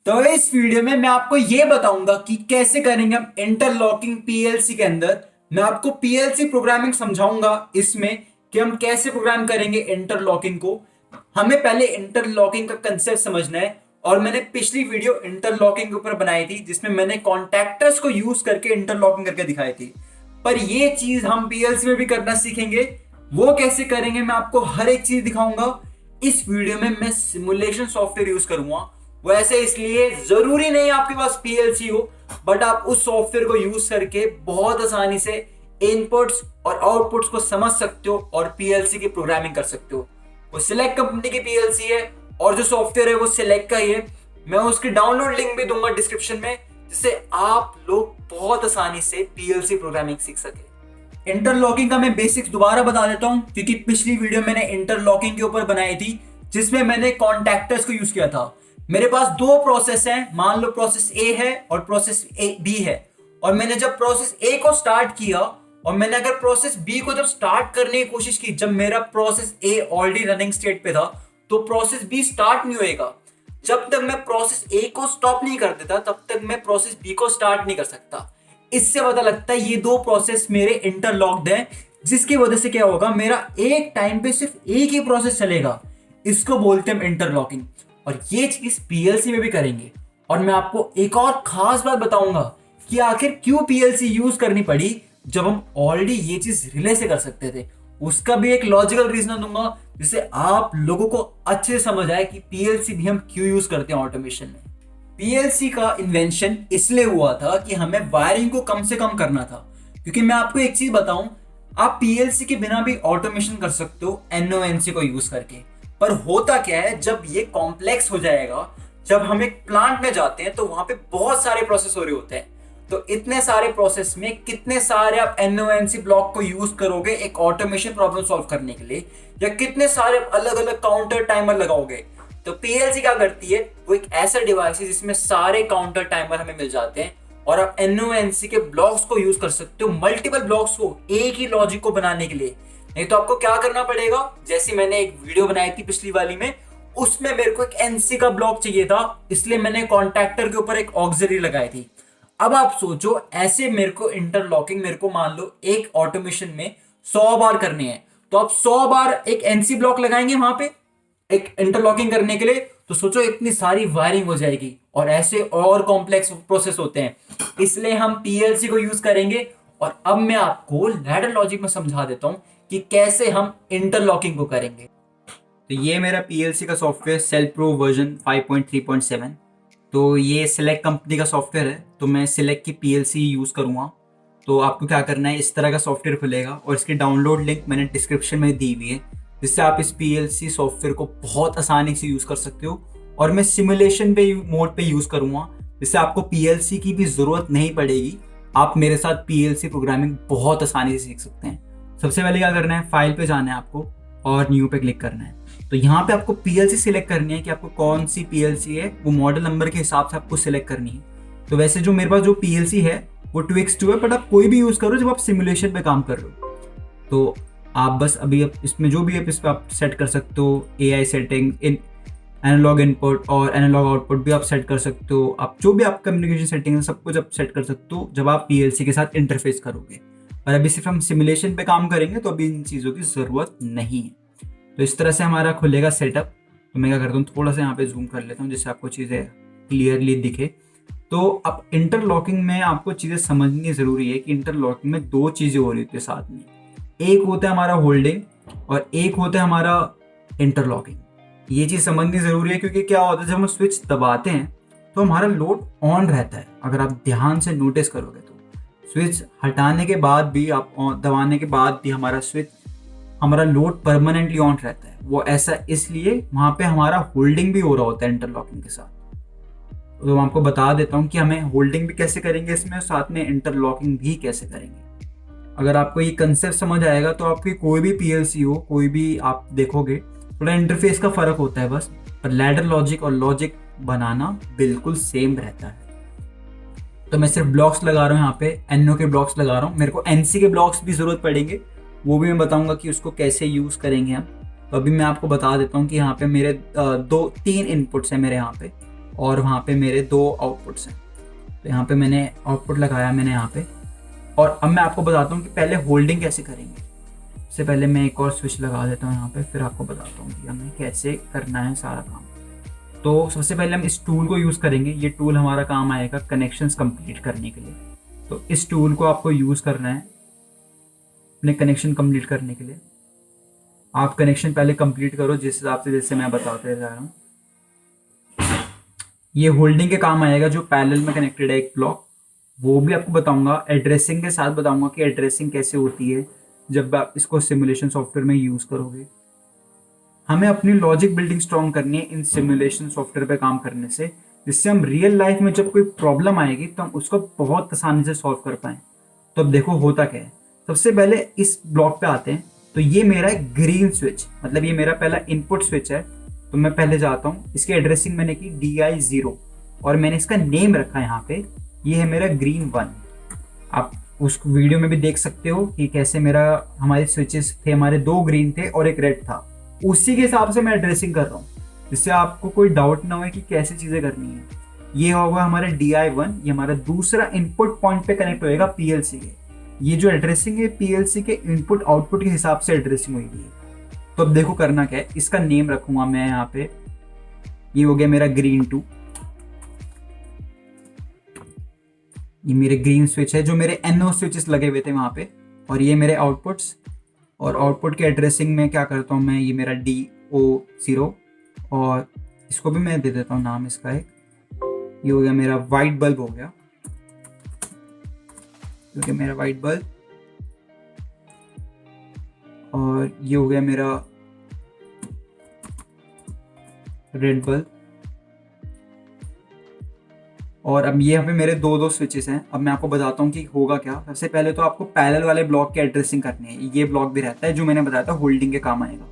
तो इस वीडियो में मैं आपको ये बताऊंगा कि कैसे करेंगे हम इंटरलॉकिंग पीएलसी के अंदर। मैं आपको पीएलसी प्रोग्रामिंग समझाऊंगा इसमें कि हम कैसे प्रोग्राम करेंगे इंटरलॉकिंग को। हमें पहले इंटरलॉकिंग का कंसेप्ट समझना है और मैंने पिछली वीडियो इंटरलॉकिंग के ऊपर बनाई थी जिसमें मैंने कॉन्टैक्टर्स को यूज करके इंटरलॉकिंग करके दिखाई थी। पर ये चीज हम पीएलसी में भी करना सीखेंगे। वो कैसे करेंगे मैं आपको हर एक चीज दिखाऊंगा। इस वीडियो में मैं सिमुलेशन सॉफ्टवेयर यूज करूंगा। वैसे इसलिए जरूरी नहीं आपके पास पीएलसी हो, बट आप उस सॉफ्टवेयर को यूज करके बहुत आसानी से इनपुट्स और आउटपुट्स को समझ सकते हो और पीएलसी की प्रोग्रामिंग कर सकते हो। वो सिलेक्ट कंपनी की पीएलसी है और जो सॉफ्टवेयर है वो सिलेक्ट का ही है। मैं उसकी डाउनलोड लिंक भी दूंगा डिस्क्रिप्शन में, जिससे आप लोग बहुत आसानी से पीएलसी प्रोग्रामिंग सीख सके। इंटरलॉकिंग का मैं बेसिक्स दोबारा बता देता हूं, क्योंकि पिछली वीडियो मैंने इंटरलॉकिंग के ऊपर बनाई थी जिसमें मैंने कॉन्टैक्टर्स को यूज किया था। मेरे पास दो प्रोसेस हैं, मान लो प्रोसेस ए है और प्रोसेस बी है। और मैंने जब प्रोसेस ए को स्टार्ट किया और मैंने अगर प्रोसेस बी को जब स्टार्ट करने की कोशिश की, जब मेरा प्रोसेस ए ऑलरेडी रनिंग स्टेट पे था, तो प्रोसेस बी स्टार्ट नहीं होएगा। जब तक मैं प्रोसेस ए को स्टॉप नहीं कर देता तब तक मैं प्रोसेस बी को स्टार्ट नहीं कर सकता। इससे पता लगता है ये दो प्रोसेस मेरे इंटरलॉक्ड हैं, जिसकी वजह से क्या होगा, मेरा एक टाइम पे सिर्फ एक ही प्रोसेस चलेगा। इसको बोलते हैं इंटरलॉकिंग। और ये चीज पीएलसी में भी करेंगे। और मैं आपको एक और खास बात बताऊंगा कि आखिर क्यों पीएलसी यूज करनी पड़ी जब हम ऑलरेडी ये चीज रिले से कर सकते थे। उसका भी एक लॉजिकल रीजन दूंगा जिससे आप लोगों को अच्छे से समझ आए कि पीएलसी भी हम क्यों यूज करते हैं ऑटोमेशन में। पीएलसी का इन्वेंशन इसलिए हुआ था कि हमें वायरिंग को कम से कम करना था। क्योंकि मैं आपको एक चीज बताऊं, आप पीएलसी के बिना भी ऑटोमेशन कर सकते हो एनओएनसी को यूज करके। पर होता क्या है, जब ये कॉम्प्लेक्स हो जाएगा, जब हम एक प्लांट में जाते हैं तो वहां पे बहुत सारे प्रोसेस हो रहे होते हैं। तो इतने सारे प्रोसेस में कितने सारे आप एनओएनसी ब्लॉक को यूज करोगे एक ऑटोमेशन प्रॉब्लम सॉल्व करने के लिए, या कितने सारे अलग अलग काउंटर टाइमर लगाओगे। तो पीएलसी क्या करती है, वो एक ऐसा डिवाइस है जिसमें सारे काउंटर टाइमर हमें मिल जाते हैं और आप एनओएनसी के ब्लॉक्स को यूज कर सकते हो, मल्टीपल ब्लॉक्स को एक ही लॉजिक को बनाने के लिए। नहीं तो आपको क्या करना पड़ेगा, जैसे मैंने एक वीडियो बनाई थी पिछली वाली में, उसमें मेरे को एक एनसी का ब्लॉक चाहिए था, इसलिए मैंने कॉन्टैक्टर के ऊपर एक ऑक्सिलरी लगाई थी। अब आप सोचो, ऐसे मेरे को इंटरलॉकिंग मेरे को मान लो एक ऑटोमेशन में 100 बार करने हैं, तो आप 100 बार एक एनसी ब्लॉक लगाएंगे वहां पे एक इंटरलॉकिंग करने के लिए। तो सोचो इतनी सारी वायरिंग हो जाएगी और ऐसे और कॉम्प्लेक्स प्रोसेस होते हैं, इसलिए हम पीएलसी को यूज करेंगे। और अब मैं आपको लैडर लॉजिक में समझा देता हूं कि कैसे हम इंटरलॉकिंग को करेंगे। तो ये मेरा पीएलसी का सॉफ्टवेयर सेल प्रो वर्जन 5.3.7। तो ये सिलेक्ट कंपनी का सॉफ्टवेयर है, तो मैं सिलेक्ट की पीएलसी यूज़ करूँगा। तो आपको क्या करना है, इस तरह का सॉफ्टवेयर खुलेगा और इसकी डाउनलोड लिंक मैंने डिस्क्रिप्शन में दी हुई है, जिससे आप इस पीएलसी सॉफ्टवेयर को बहुत आसानी से यूज़ कर सकते हो। और मैं सिमुलेशन पे मोड पे यूज़ करूँगा, जिससे आपको पीएलसी की भी ज़रूरत नहीं पड़ेगी। आप मेरे साथ पीएलसी प्रोग्रामिंग बहुत आसानी से सीख सकते हैं। सबसे पहले क्या करना है, फाइल पे जाना है आपको और न्यू पे क्लिक करना है। तो यहाँ पे आपको पीएलसी सिलेक्ट करनी है कि आपको कौन सी पीएलसी है, वो मॉडल नंबर के हिसाब से आपको सिलेक्ट करनी है। तो वैसे जो मेरे पास जो पीएलसी है वो 2x2 है, बट आप कोई भी यूज़ करो जब आप सिमुलेशन पे काम कर रहे हो। तो आप बस अभी इसमें जो भी है इस पर आप सेट कर सकते हो, AI सेटिंग, इन एनालॉग इनपुट और एनालॉग आउटपुट भी आप सेट कर सकते हो। आप जो भी आप कम्युनिकेशन सेटिंग है सब कुछ आप सेट कर सकते हो जब आप पीएलसी के साथ इंटरफेस करोगे। पर अभी सिर्फ हम सिमुलेशन पे काम करेंगे तो अभी इन चीज़ों की ज़रूरत नहीं है। तो इस तरह से हमारा खुलेगा सेटअप। तो मैं क्या करता हूँ, थोड़ा सा यहाँ पे जूम कर लेता हूँ जिससे आपको चीज़ें क्लियरली दिखे। तो अब इंटरलॉकिंग में आपको चीज़ें समझनी ज़रूरी है कि इंटरलॉकिंग में दो चीज़ें हो रही होती है साथ में। एक होता है हमारा होल्डिंग और एक होता है हमारा इंटरलॉकिंग। ये चीज़ समझनी ज़रूरी है, क्योंकि क्या होता है जब हम स्विच दबाते हैं तो हमारा लोड ऑन रहता है। अगर आप ध्यान से नोटिस करोगे तो स्विच हटाने के बाद भी, आप दबाने के बाद भी हमारा लोड परमानेंटली ऑन रहता है। वो ऐसा इसलिए वहाँ पे हमारा होल्डिंग भी हो रहा होता है इंटरलॉकिंग के साथ। तो मैं आपको बता देता हूँ कि हमें होल्डिंग भी कैसे करेंगे इसमें, साथ में इंटरलॉकिंग भी कैसे करेंगे। अगर आपको ये कंसेप्ट समझ आएगा तो आपकी कोई भी पीएलसी हो, कोई भी आप देखोगे, थोड़ा इंटरफेस का फ़र्क होता है बस, पर लैडर लॉजिक और लॉजिक बनाना बिल्कुल सेम रहता है। तो मैं सिर्फ ब्लॉक्स लगा रहा हूँ, यहाँ पे एनओ के ब्लॉक्स लगा रहा हूँ। मेरे को एनसी के ब्लॉक्स भी ज़रूरत पड़ेंगे, वो भी मैं बताऊंगा कि उसको कैसे यूज़ करेंगे हम। तो अभी मैं आपको बता देता हूँ कि यहाँ पे मेरे 2-3 इनपुट्स हैं मेरे यहाँ पे, और वहाँ पे मेरे 2 आउटपुट्स हैं। तो यहाँ पे मैंने आउटपुट लगाया मैंने यहाँ पे। और अब मैं आपको बताता हूँ कि पहले होल्डिंग कैसे करेंगे। इससे पहले मैं एक और स्विच लगा देता हूँ यहाँ पे, फिर आपको बताता हूँ कि हमें कैसे करना है सारा काम। तो सबसे पहले हम इस टूल को यूज़ करेंगे। ये टूल हमारा काम आएगा कनेक्शंस कंप्लीट करने के लिए। तो इस टूल को आपको यूज़ करना है अपने कनेक्शन कंप्लीट करने के लिए। आप कनेक्शन पहले कंप्लीट करो जिस हिसाब से जैसे मैं बताते जा रहा हूँ। ये होल्डिंग के काम आएगा जो पैरेलल में कनेक्टेड है एक ब्लॉक। वो भी आपको बताऊंगा, एड्रेसिंग के साथ बताऊंगा कि एड्रेसिंग कैसे होती है जब आप इसको सिमुलेशन सॉफ्टवेयर में यूज़ करोगे। हमें अपनी लॉजिक बिल्डिंग स्ट्रॉन्ग करनी है इन सिमुलेशन सॉफ्टवेयर पे काम करने से, जिससे हम रियल लाइफ में जब कोई प्रॉब्लम आएगी तो हम उसको बहुत आसानी से सॉल्व कर पाएं। तो अब देखो होता क्या है। सबसे पहले इस ब्लॉक पे आते हैं। तो ये मेरा ग्रीन स्विच, मतलब ये मेरा पहला इनपुट स्विच है। तो मैं पहले जाता हूँ, इसकी एड्रेसिंग मैंने की DI0 और मैंने इसका नेम रखा यहाँ पे, ये है मेरा ग्रीन 1। आप उस वीडियो में भी देख सकते हो कि कैसे हमारे स्विचेस थे, हमारे 2 ग्रीन थे और एक रेड था। उसी के हिसाब से मैं एड्रेसिंग कर रहा हूँ, जिससे आपको कोई डाउट ना हो कि कैसे चीज़ें करनी है। ये होगा हमारा DI1, ये हमारा दूसरा इनपुट पॉइंट पे कनेक्ट होएगा PLC के। ये जो एड्रेसिंग है PLC के इनपुट आउटपुट के हिसाब से एड्रेसिंग होगी। तो अब देखो करना क्या है। इसका नेम रखूंगा मैं यहाँ पे, ये हो गया मेरा ग्रीन 2। ये मेरे ग्रीन स्विच है, जो मेरे NO स्विचेस लगे हुए थे वहां पे। और ये मेरे आउटपुट्स, और आउटपुट के एड्रेसिंग में क्या करता हूँ मैं, ये मेरा DO0 और इसको भी मैं दे देता हूँ नाम इसका एक। ये हो गया मेरा वाइट बल्ब हो गया, क्योंकि मेरा वाइट बल्ब। और ये हो गया मेरा रेड बल्ब। और अब ये यहाँ पे मेरे 2 स्विचेस हैं। अब मैं आपको बताता हूँ कि होगा क्या। सबसे पहले तो आपको पैरेलल वाले ब्लॉक की एड्रेसिंग करनी है। ये ब्लॉक भी रहता है जो मैंने बताया था होल्डिंग के काम आएगा।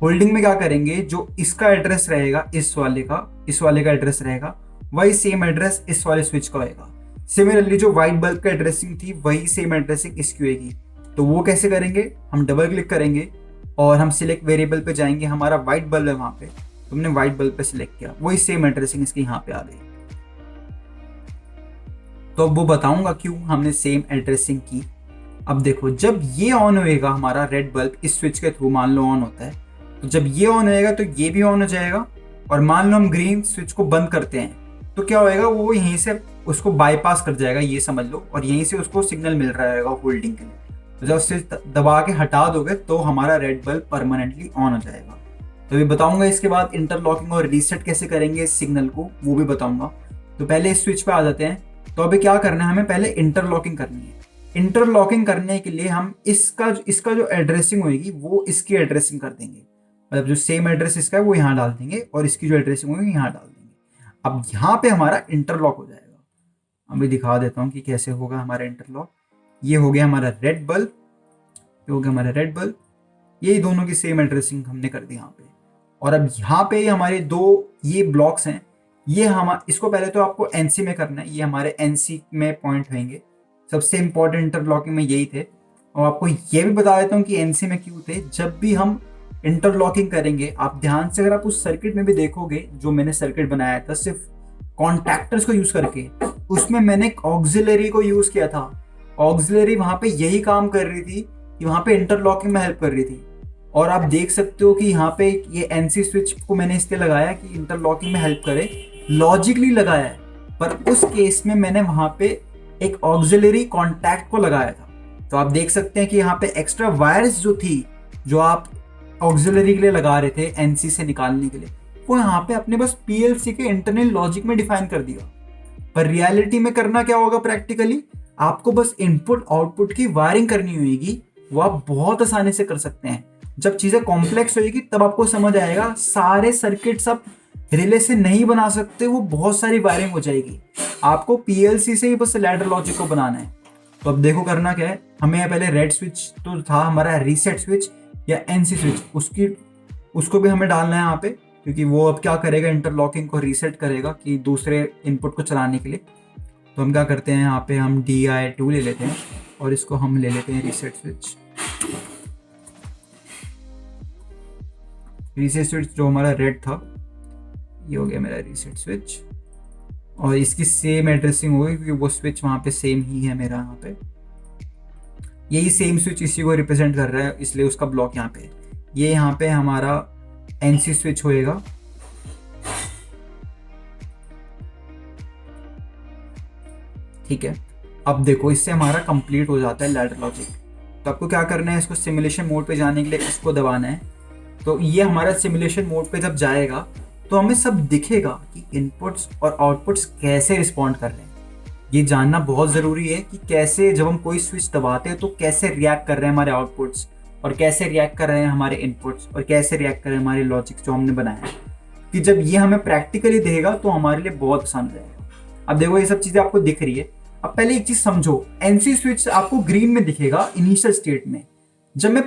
होल्डिंग में क्या करेंगे, जो इसका एड्रेस रहेगा इस वाले का एड्रेस रहेगा, वही सेम एड्रेस इस वाले स्विच का होगा। सिमिलरली जो व्हाइट बल्ब का एड्रेसिंग थी वही सेम एड्रेसिंग इसकी होगी। तो वो कैसे करेंगे, हम डबल क्लिक करेंगे और हम सिलेक्ट वेरिएबल पे जाएंगे। हमारा व्हाइट बल्ब है वहां पे, तुमने व्हाइट बल्ब पे सिलेक्ट किया, वही सेम एड्रेसिंग इसकी यहाँ पे आ गई। तो अब वो बताऊंगा क्यों हमने सेम एड्रेसिंग की। अब देखो, जब ये ऑन होएगा हमारा रेड बल्ब इस स्विच के थ्रू मान लो ऑन होता है, तो जब ये ऑन होएगा तो ये भी ऑन हो जाएगा। और मान लो हम ग्रीन स्विच को बंद करते हैं तो क्या होएगा, वो यहीं से उसको बाईपास कर जाएगा, ये समझ लो, और यहीं से उसको सिग्नल मिल रहा रहेगा होल्डिंग के लिए। तो जब स्विच दबा के हटा दोगे तो हमारा रेड बल्ब परमानेंटली ऑन हो जाएगा। तो ये बताऊंगा। इसके बाद इंटरलॉकिंग और रीसेट कैसे करेंगे इस सिग्नल को, वो भी बताऊंगा। तो पहले इस स्विच पे आ जाते हैं। तो अभी क्या करना है, हमें पहले इंटरलॉकिंग करनी है। इंटरलॉकिंग करने के लिए हम इसका जो एड्रेसिंग होगी वो इसकी एड्रेसिंग कर देंगे। मतलब जो सेम एड्रेस इसका है वो यहाँ डाल देंगे और इसकी जो एड्रेसिंग होगी यहाँ डाल देंगे। अब यहाँ पे हमारा इंटरलॉक हो जाएगा। अभी दिखा देता हूँ कि कैसे होगा हमारा इंटरलॉक। ये हो गया हमारा रेड बल्ब, ये हो गया हमारा रेड बल्ब। ये दोनों की सेम एड्रेसिंग हमने कर दी यहाँ पे। और अब यहाँ पे हमारे 2 ये ब्लॉक्स हैं। ये हम इसको पहले तो आपको NC में करना है। ये हमारे NC में पॉइंट होंगे। सबसे इंपॉर्टेंट इंटरलॉकिंग में यही थे। और आपको ये भी बता देता हूँ कि NC में क्यों थे। जब भी हम इंटरलॉकिंग करेंगे, आप ध्यान से अगर आप उस सर्किट में भी देखोगे, जो मैंने सर्किट बनाया था सिर्फ कॉन्टैक्टर्स को यूज करके, उसमें मैंने एक ऑक्सिलरी को यूज किया था। ऑक्सिलरी वहां पे यही काम कर रही थी कि वहां पे इंटरलॉकिंग में हेल्प कर रही थी। और आप देख सकते हो कि यहाँ पे ये NC स्विच को मैंने इसलिए लगाया कि इंटरलॉकिंग में हेल्प करे, लॉजिकली लगाया है। पर उस केस में मैंने वहां पे एक ऑक्सिलरी कॉन्टैक्ट को लगाया था। तो आप देख सकते हैं कि यहाँ पे एक्स्ट्रा वायर्स जो थी, जो आप ऑक्सिलरी के लिए लगा रहे थे NC से निकालने के लिए, वो यहाँ पे अपने बस PLC के इंटरनल लॉजिक में डिफाइन कर दिया। पर रियलिटी में करना क्या होगा, प्रैक्टिकली आपको बस इनपुट आउटपुट की वायरिंग करनी होगी। वो आप बहुत आसानी से कर सकते हैं। जब चीजें कॉम्प्लेक्स होगी तब आपको समझ आएगा। सारे सर्किट्स आप रिले से नहीं बना सकते, वो बहुत सारी वायरिंग हो जाएगी। आपको PLC से ही बस लैडर लॉजिक को बनाना है। तो अब देखो करना क्या है। हमें पहले रेड स्विच तो था हमारा रीसेट स्विच या NC स्विच, उसको भी हमें डालना है यहाँ पे, क्योंकि वो अब क्या करेगा, इंटरलॉकिंग को रीसेट करेगा कि दूसरे इनपुट को चलाने के लिए। तो हम क्या करते हैं, यहाँ पे हम DI2 ले लेते हैं और इसको हम ले लेते हैं रीसेट स्विच। रीसेट स्विच जो हमारा रेड था, ये हो गया मेरा रीसेट स्विच। और इसकी सेम एड्रेसिंग होगी क्योंकि वो स्विच वहाँ पे सेम ही है मेरा। यहाँ पे यही सेम स्विच इसी को रिप्रेजेंट कर रहा है, इसलिए उसका ब्लॉक यहाँ पे है। ये यहाँ पे हमारा एनसी स्विच होएगा। ठीक है, अब देखो इससे हमारा कंप्लीट हो जाता है लैडर लॉजिक। तो आपको क्या करना है, इसको सिमुलेशन मोड पे जाने के लिए इसको दबाना है। तो ये हमारा सिमुलेशन मोड पे जब जाएगा तो हमें सब दिखेगा कि इनपुट्स और आउटपुट्स कैसे रिस्पॉन्ड कर रहे हैं। ये जानना बहुत ज़रूरी है कि कैसे जब हम कोई स्विच दबाते हैं तो कैसे रिएक्ट कर रहे हैं हमारे आउटपुट्स, और कैसे रिएक्ट कर रहे हैं हमारे इनपुट्स, और कैसे रिएक्ट कर रहे हैं हमारे लॉजिक्स जो हमने बनाया है। कि जब ये हमें प्रैक्टिकली दिखेगा तो हमारे लिए बहुत आसान रहेगा। अब देखो ये सब चीज़ें आपको दिख रही है। अब पहले एक चीज़ समझो, एनसी स्विच आपको ग्रीन में दिखेगा इनिशियल स्टेट में। जब मैं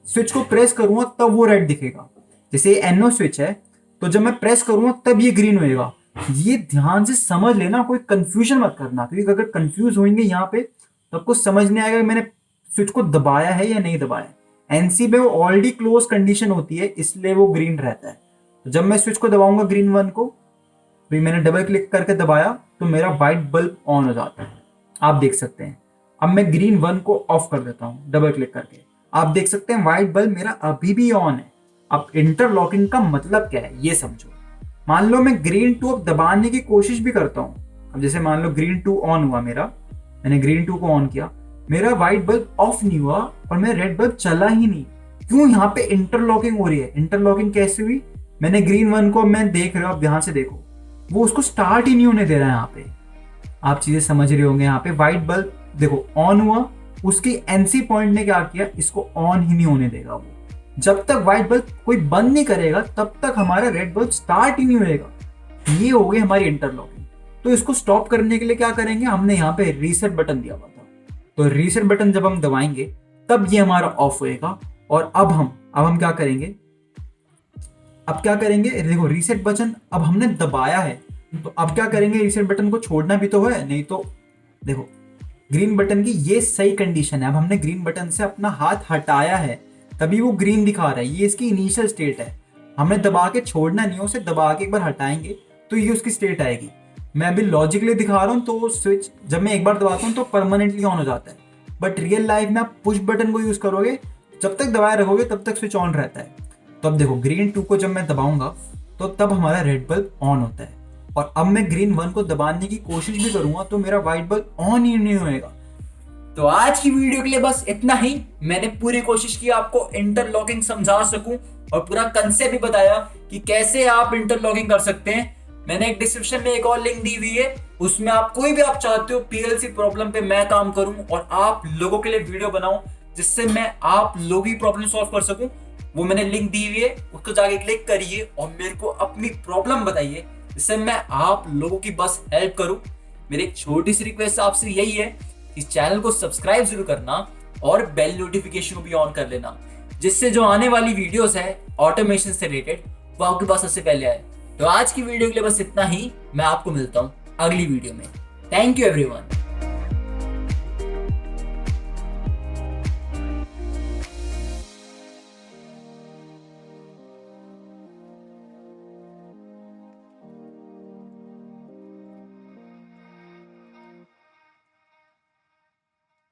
स्विच को प्रेस करूंगा तब वो रेड दिखेगा। जैसे ये एनओ स्विच है, तो जब मैं प्रेस करूंगा तब ये ग्रीन होएगा। ये ध्यान से समझ लेना, कोई कंफ्यूजन मत करना, क्योंकि अगर कंफ्यूज होंगे यहाँ पे तो आपको समझ नहीं आएगा कि मैंने स्विच को दबाया है या नहीं दबाया। एनसी में वो ऑलरेडी क्लोज कंडीशन होती है, इसलिए वो ग्रीन रहता है। तो जब मैं स्विच को दबाऊंगा ग्रीन 1 को, तो मैंने डबल क्लिक करके दबाया तो मेरा व्हाइट बल्ब ऑन हो जाता है, आप देख सकते हैं। अब मैं ग्रीन 1 को ऑफ कर देता हूँ डबल क्लिक करके, आप देख सकते हैं व्हाइट बल्ब मेरा अभी भी ऑन है। अब इंटरलॉकिंग का मतलब क्या है ये समझो। मान लो मैं ग्रीन 2 अब दबाने की कोशिश भी करता हूँ। अब जैसे मान लो ग्रीन 2 ऑन हुआ मेरा, मैंने ग्रीन 2 को ऑन किया, मेरा व्हाइट बल्ब ऑफ नहीं हुआ और मेरा रेड बल्ब चला ही नहीं। क्यों? यहाँ पे इंटरलॉकिंग हो रही है। इंटरलॉकिंग कैसे हुई? मैंने ग्रीन 1 को, मैं देख रहे हो, आप ध्यान से देखो, वो उसको स्टार्ट ही नहीं होने दे रहा है। यहाँ पे आप चीजें समझ रहे होंगे। यहाँ पे व्हाइट बल्ब देखो ऑन हुआ, उसकी एनसी पॉइंट ने क्या किया, इसको ऑन ही नहीं होने देगा। वो जब तक व्हाइट बल्ब कोई बंद नहीं करेगा तब तक हमारा रेड बल्ब स्टार्ट ही नहीं होएगा। ये हो गई हमारी इंटरलॉकिंग। तो इसको स्टॉप करने के लिए क्या करेंगे, हमने यहाँ पे रीसेट बटन दिया हुआ था। तो रीसेट बटन जब हम दबाएंगे तब ये हमारा ऑफ होएगा। और अब हम क्या करेंगे, देखो रीसेट बटन अब हमने दबाया है, तो अब क्या करेंगे, रीसेट बटन को छोड़ना भी तो है, नहीं तो देखो ग्रीन बटन की ये सही कंडीशन है। अब हमने ग्रीन बटन से अपना हाथ हटाया है तभी वो ग्रीन दिखा रहा है। ये इसकी इनिशियल स्टेट है, हमें दबा के छोड़ना नहीं है, उसे दबा के एक बार हटाएंगे तो ये उसकी स्टेट आएगी। मैं अभी लॉजिकली दिखा रहा हूँ, तो स्विच जब मैं एक बार दबाता हूँ तो परमानेंटली ऑन हो जाता है। बट रियल लाइफ में आप पुश बटन को यूज करोगे, जब तक दबाए रखोगे तब तक स्विच ऑन रहता है। तो अब देखो ग्रीन 2 को जब मैं दबाऊंगा तो तब हमारा रेड बल्ब ऑन होता है, और अब मैं ग्रीन 1 को दबाने की कोशिश भी करूंगा तो मेरा व्हाइट बल्ब ऑन ही नहीं होएगा। तो आज की वीडियो के लिए बस इतना ही। मैंने पूरी कोशिश की आपको इंटरलॉकिंग समझा सकूं और पूरा कंसेप्ट भी बताया कि कैसे आप इंटरलॉकिंग कर सकते हैं। मैंने एक डिस्क्रिप्शन में एक और लिंक दी हुई है, उसमें आप कोई भी आप चाहते हो पीएलसी प्रॉब्लम पे मैं काम करूं और आप लोगों के लिए वीडियो बनाऊं जिससे मैं आप लोगों की प्रॉब्लम सॉल्व कर सकूं, वो मैंने लिंक दी हुई है, उसको जाके क्लिक करिए और मेरे को अपनी प्रॉब्लम बताइए जिससे मैं आप लोगों की बस हेल्प करूं। मेरी एक छोटी सी रिक्वेस्ट आपसे यही है, इस चैनल को सब्सक्राइब जरूर करना और बेल नोटिफिकेशन को भी ऑन कर लेना, जिससे जो आने वाली वीडियोस है ऑटोमेशन से रिलेटेड वो आपके पास सबसे पहले आए। तो आज की वीडियो के लिए बस इतना ही। मैं आपको मिलता हूं अगली वीडियो में। Thank you everyone.